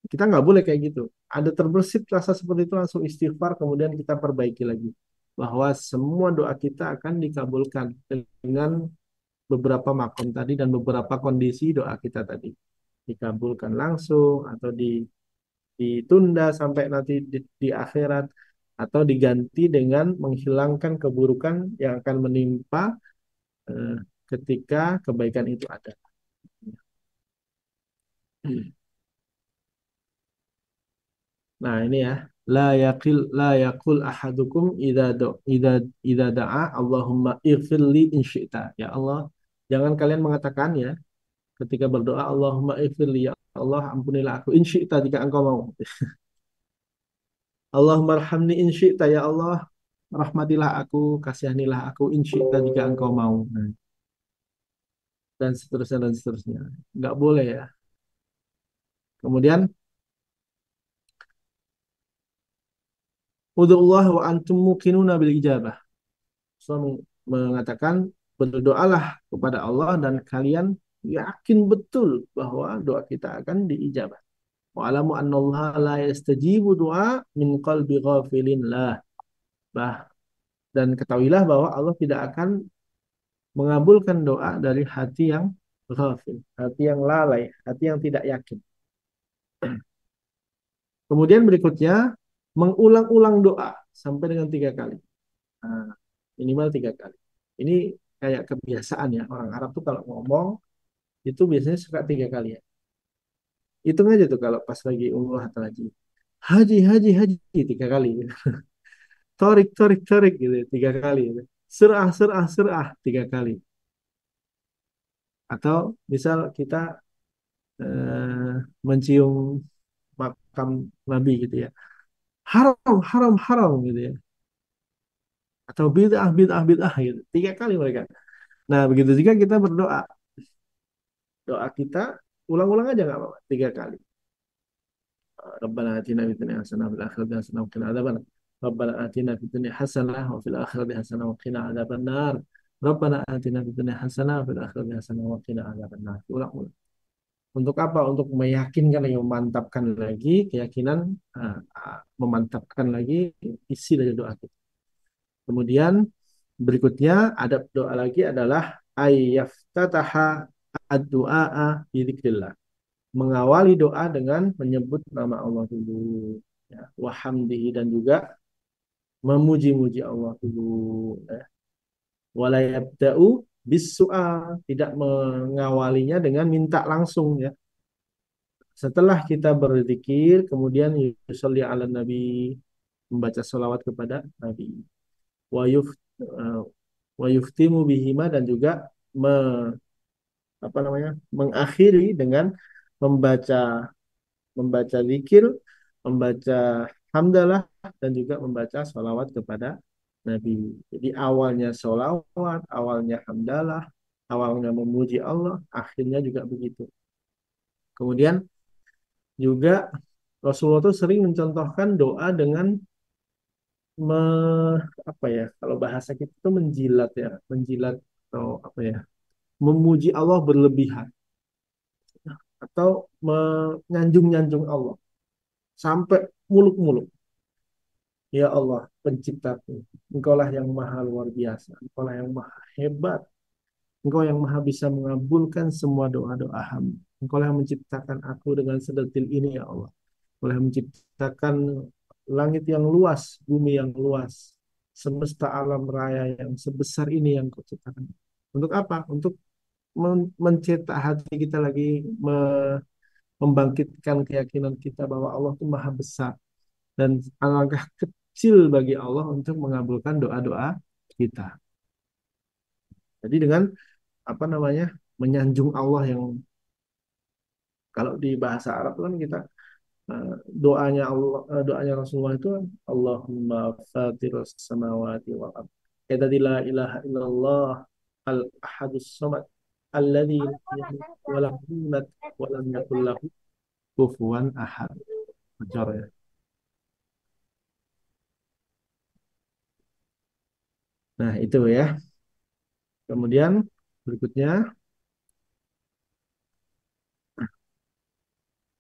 Kita nggak boleh kayak gitu. Ada terbersit rasa seperti itu langsung istighfar kemudian kita perbaiki lagi. Bahwa semua doa kita akan dikabulkan dengan beberapa makom tadi dan beberapa kondisi doa kita tadi. Dikabulkan langsung atau ditunda sampai nanti di akhirat atau diganti dengan menghilangkan keburukan yang akan menimpa eh, ketika kebaikan itu ada. Nah, ini ya. La yaqul ahadukum idza da'a Allahumma ighfirli in syi'ta. Ya Allah, jangan kalian mengatakan ya ketika berdoa Allahumma ighfirli ya Allah ampunilah aku in syi'ta jika engkau mau. Allahumma arhamni in syi'ta ya Allah rahmatilah aku, kasihanilah aku in syi'ta jika engkau mau. Nah, dan seterusnya dan seterusnya. Enggak boleh ya. Kemudian udhullah wa antum muqinuna bil ijabah. Suami mengatakan berdoalah kepada Allah dan kalian yakin betul bahwa doa kita akan diijabah. Wa alamu annallaha la yastajibu doa min qalbi ghafilin lah. Bah, dan ketahuilah bahwa Allah tidak akan mengabulkan doa dari hati yang ghafil, hati yang lalai, hati yang tidak yakin. Kemudian berikutnya mengulang-ulang doa sampai dengan 3 kali. Nah, minimal 3 kali. Ini kayak kebiasaan ya orang Arab tuh kalau ngomong itu biasanya suka 3 kali ya. Hitung aja tuh kalau pas lagi umroh atau haji. Haji, haji, haji 3 kali. Gitu. Torik, torik, torik gitu 3 kali. Gitu. Surah, surah, surah 3 kali. Atau misal kita mencium makam Nabi gitu ya. Haram, haram, haram gitu ya. Atau bid'ah, bid'ah, bid'ah gitu. 3 kali mereka. Nah, begitu juga kita berdoa. Doa kita ulang-ulang aja nggak apa-apa. 3 kali. Rabbana atina fid dunya hasanah wa fil akhirati hasanah wa qina adzabannar. Rabbana atina fid dunya hasanah wa fil akhirati hasanah wa qina adzabannar. Rabbana atina fid dunya hasanah wa fil akhirati hasanah wa qina adzabannar. Ulang-ulang. Untuk apa? Untuk meyakinkan lagi, memantapkan lagi keyakinan, memantapkan lagi isi dari doa kita. Kemudian berikutnya adab doa lagi adalah ayyaftataha ad-du'a bi dzikrillah. Mengawali doa dengan menyebut nama Allah dulu, ya, wahamdihi dan juga memuji-muji Allah dulu, ya. Wala yabda'u bis-su'al, tidak mengawalinya dengan minta langsung ya. Setelah kita berzikir, kemudian yusolli ala Nabi, membaca salawat kepada Nabi. Wa yuf eh, wa yuftimu bihima dan juga me, mengakhiri dengan membaca membaca zikir, membaca hamdalah dan juga membaca salawat kepada Nabi. Jadi awalnya salawat, awalnya hamdalah, awalnya memuji Allah, akhirnya juga begitu. Kemudian juga Rasulullah itu sering mencontohkan doa dengan me, apa ya? Kalau bahasa kita itu menjilat ya, menjilat atau apa ya, memuji Allah berlebihan atau menyanjung-nyanjung Allah sampai muluk-muluk. Ya Allah, penciptaku, Engkaulah yang maha luar biasa, Engkaulah yang maha hebat, Engkau yang maha bisa mengabulkan semua doa-doa hamba. Engkaulah yang menciptakan aku dengan sedetil ini ya Allah. Engkaulah yang menciptakan langit yang luas, bumi yang luas, semesta alam raya yang sebesar ini yang kau ciptakan. Untuk apa? Untuk mencetak hati kita lagi, membangkitkan keyakinan kita bahwa Allah itu maha besar. Dan alangkah kecil bagi Allah untuk mengabulkan doa-doa kita. Jadi dengan apa namanya, menyanjung Allah yang kalau di bahasa Arab kan kita eh, doanya Allah, doanya Rasulullah itu Allahumma fatirus samawati wal ard. Kayak tadi la ilaha illallah al ahadus samad alladzi lam yalid wa lam yulad wa lam yakul lahu kufuwan ahad. Bocor ya. Nah, itu ya. Kemudian berikutnya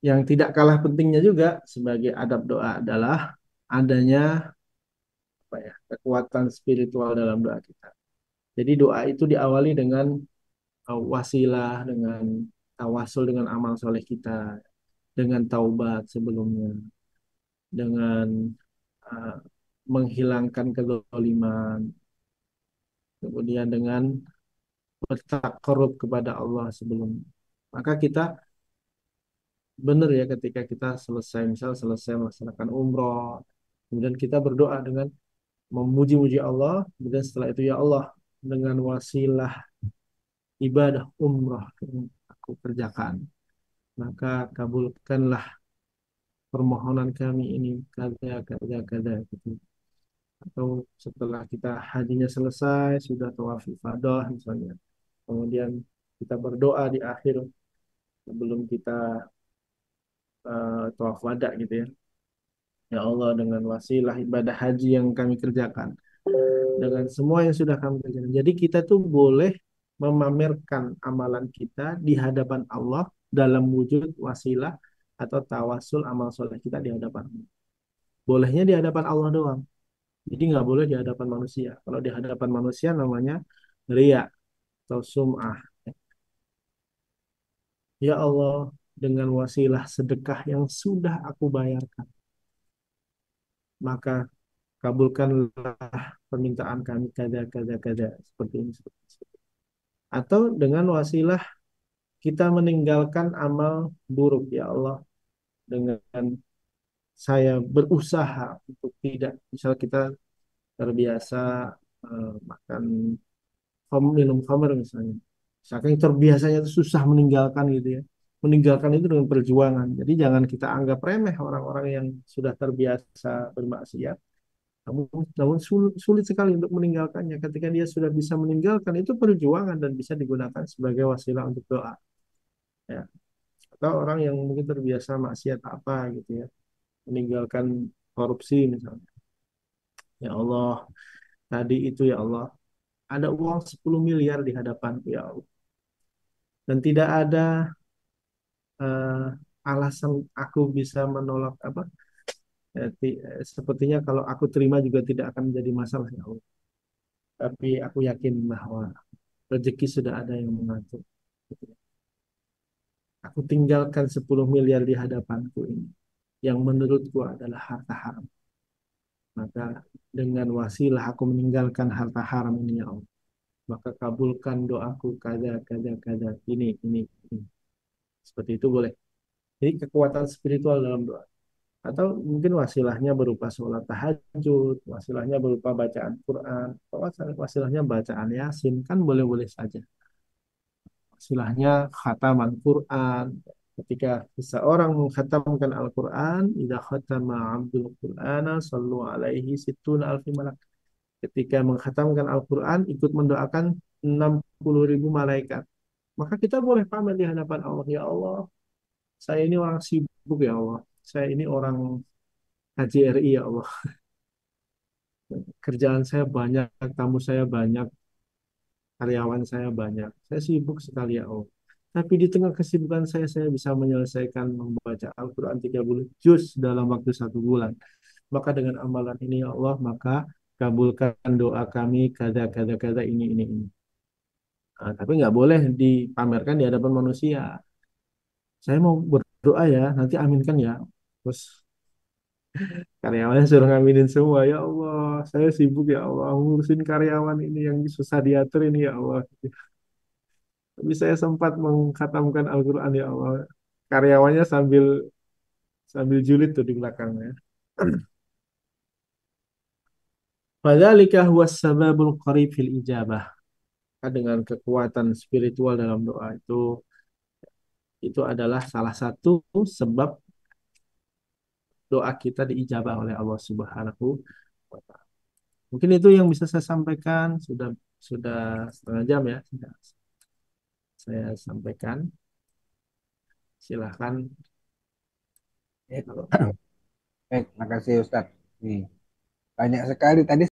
yang tidak kalah pentingnya juga sebagai adab doa adalah adanya apa ya, kekuatan spiritual dalam doa kita. Jadi doa itu diawali dengan wasilah, dengan tawasul dengan amal soleh kita, dengan taubat sebelumnya, dengan uh, menghilangkan kezaliman, kemudian dengan bertakarub kepada Allah sebelumnya. Maka kita benar ya ketika kita selesai, misal selesai melaksanakan umroh, kemudian kita berdoa dengan memuji-muji Allah, kemudian setelah itu ya Allah, dengan wasilah ibadah umroh yang aku kerjakan, maka kabulkanlah permohonan kami ini kada kada kada gitu. Atau setelah kita hajinya selesai, sudah tawaf ifadah misalnya, kemudian kita berdoa di akhir sebelum kita tawaf wada gitu ya. Ya Allah, dengan wasilah ibadah haji yang kami kerjakan, dengan semua yang sudah kami kerjakan. Jadi kita tuh boleh memamerkan amalan kita di hadapan Allah dalam wujud wasilah atau tawasul amal soleh kita di hadapan Allah. Bolehnya di hadapan Allah doang. Jadi nggak boleh di hadapan manusia. Kalau di hadapan manusia namanya ria atau sum'ah. Ya Allah, dengan wasilah sedekah yang sudah aku bayarkan, maka kabulkanlah permintaan kami kada kada kada seperti ini. Atau dengan wasilah kita meninggalkan amal buruk ya Allah, dengan saya berusaha untuk tidak, misal kita terbiasa makan minum khamr misalnya, saking terbiasanya itu susah meninggalkan gitu ya, meninggalkan itu dengan perjuangan. Jadi jangan kita anggap remeh orang-orang yang sudah terbiasa bermaksiat, namun sulit sekali untuk meninggalkannya. Ketika dia sudah bisa meninggalkan, itu perjuangan dan bisa digunakan sebagai wasilah untuk doa ya. Atau orang yang mungkin terbiasa maksiat apa gitu ya, meninggalkan korupsi misalnya. Ya Allah, tadi itu ya Allah, ada uang 10 miliar di hadapanku ya Allah. Dan tidak ada eh, alasan aku bisa menolak apa. Sepertinya kalau aku terima juga tidak akan menjadi masalah ya Allah. Tapi aku yakin bahwa rezeki sudah ada yang mengatur. Aku tinggalkan 10 miliar di hadapanku ini, yang menurutku adalah harta haram. Maka dengan wasilah aku meninggalkan harta haram ini ya Allah. Maka kabulkan doaku kada kada kada ini. Seperti itu boleh. Jadi kekuatan spiritual dalam doa. Atau mungkin wasilahnya berupa sholat tahajud, wasilahnya berupa bacaan Quran, atau wasilahnya bacaan Yasin, kan boleh-boleh saja. Wasilahnya khataman Quran. Ketika seseorang mengkhatamkan Al-Quran, idza khatama abdul Qur'ana sallu alaihi sittuna alfi malak. Ketika mengkhatamkan Al-Quran, ikut mendoakan 60 ribu malaikat. Maka kita boleh pamer di hadapan Allah. Ya Allah, saya ini orang sibuk ya Allah. Saya ini orang KJRI ya Allah. Kerjaan saya banyak, tamu saya banyak. karyawan saya banyak. Saya sibuk sekali ya Allah. Tapi di tengah kesibukan saya bisa menyelesaikan membaca Al-Quran 30 juz dalam waktu 1 bulan. Maka dengan amalan ini ya Allah, maka kabulkan doa kami, kada ini. Nah, tapi nggak boleh dipamerkan di hadapan manusia. Saya mau berdoa ya, nanti aminkan ya. Terus karyawannya suruh ngaminin semua. Ya Allah, saya sibuk ya Allah, ngurusin karyawan ini yang susah diatur ini ya Allah. Tapi saya sempat mengkhatamkan Al-Quran ya Allah. Karyawannya sambil sambil julid tuh di belakangnya. Fadzalika huwa sababul qarib fil ijabah. Dengan kekuatan spiritual dalam doa itu adalah salah satu sebab doa kita diijabah oleh Allah Subhanahu wa taala. Mungkin itu yang bisa saya sampaikan. Sudah setengah jam ya. Sudah saya sampaikan. Silahkan. Baik, makasih Ustadz. Nih, banyak sekali tadi